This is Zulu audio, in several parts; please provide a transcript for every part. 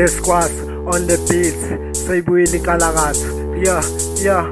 Yes, squads on the beats. Sayibuyile inkalakatha. Yeah.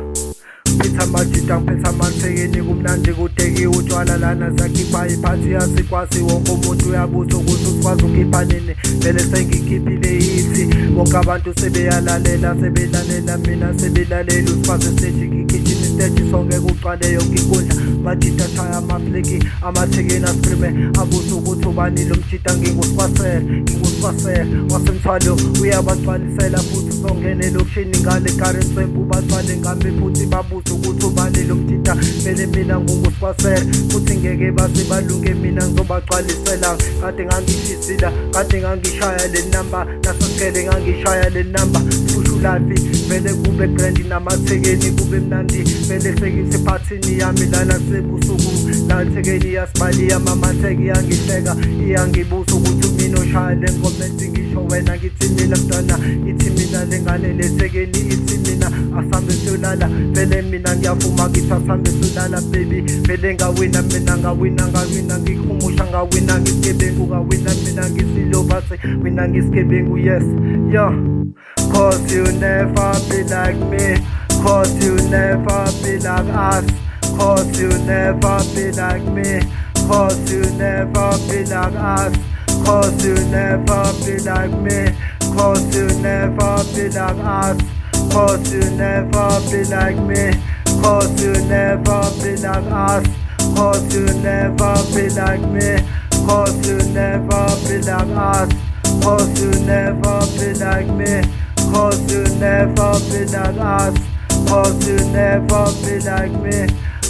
Phetha amajita ngiphetha amathekeni kumnandi kudeki utshwala lana zakhipha iphathi yasikwazi wonke umuntu uyabuza ukuthi usikwazi ukhipha nini vele sengikhiphile ithi bonke abantu sebeyalalela mina sebelalela usifaze stage ngikhiphile stage sonke kuqale yonke inkundla majita shaya amafleki amathekeni asprime abuza ukuthi ubani lo mjita ngingusifasela wasemthwalo uyabagcwalisela futhi songene lokushini ngale current sempu bathwale ngami futhi babuza ukuthi ubani lo mjita vele mina ngingusifasela futhi ngeke base balunge mina ngizobagcwalisela kade ngangishisila kade ngangishaya le number nasosikele ngangishaya le number ushulafi vele kube grand namathekeni kube mnandi vele sekithi phathini yami lana sebusuku lathekeni yasibali yamamatheki yangihleka iyangibuza ukuthi mina oshaya le ngomenti ngisho wena ngithi mina mntwana ithi mina lengane lethekeni ithi mina asambe solala vele mina ngiyavuma ngithi asambe solala baby vele ngawina mina ngawina ngikhumusha ngawina ngisigebengu ngawina mina ngisilo base mina ngisigebengu yes yeah. Cause you never be like me, cause you never be like us, cause you never be like me, cause you never be like us, cause you never be like me, cause you never be like us, cause you never be like me, cause you never be like us, cause you never be like me, cause you never be like us, cause you never be like me. Cause you never be like us, cause you never be like me,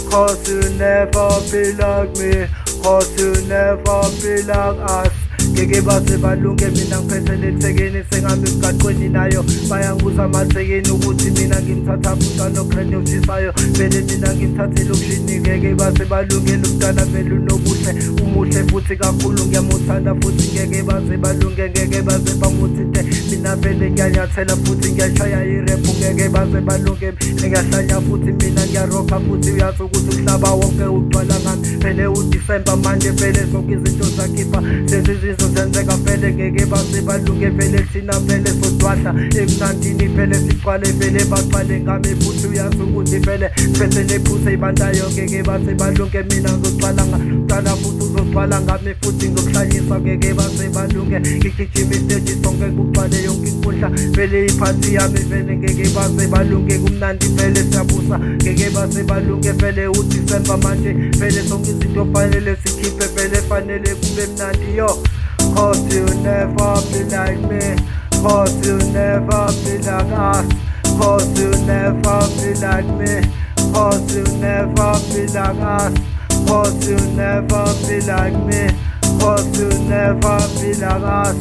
cause you never be like me, cause you never be like us. Ngeke base balunge mina ngiphethe lethekeni sengami emgaqweni nayo bayangibuza amathekeni ukuthi mina ngimthatha umntwana ogrand osisayo vele mina ngimthathele ukushini ngeke base balunge lomntwana vele unobuhle umuhle futhi kakhulu ngiyamuthanda futhi ngeke base balunge ngeke base bamuthinte mina vele ngiyanyathela futhi ngiyashaya irap ngeke base balunge ngiyahlanya futhi mina ngiyarocka futhi uyazi ukuthi umhlaba wonke ugcwala ngami vele uDecember manje vele zonke izinto zakhipha senzeka vele ngeke base balunge vele thina vele sodwahla emnandini vele sigcwale vele baqale ngami futhi uyazi ukuthi vele phethe nephutha ibandayo ngeke base balunge mina ngizocwala ngicala futhi uzocwala ngami futhi ngokuhlanyisa ngeke base balunge ngigijima istage sonke kuqale yonke inkundla vele iphathi yami vele ngeke base balunge kumnandi vele siyabusa ngeke base balunge vele uDecember manje vele sonke izinto fanele sikhiphe vele fanele kube mnandi yo. Cause you never be like me, cause you never be like us, cause you never be like me, cause you never be like us, cause you never be like me, cause you never be like us,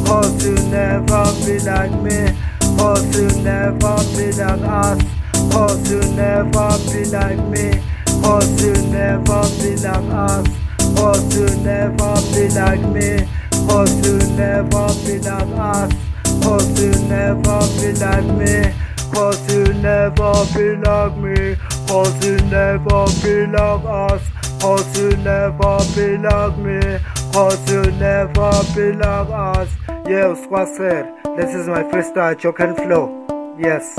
cause you never be like me, cause you never be like us, cause you never be like me, cause you never be like us, cause you never be like me. Cause you never be like us, cause you never be like me, cause you never be like me, cause you never be like us, cause you never be like me, cause you never be like us. Yeah, Squad said, this is my freestyle choke and flow. Yes.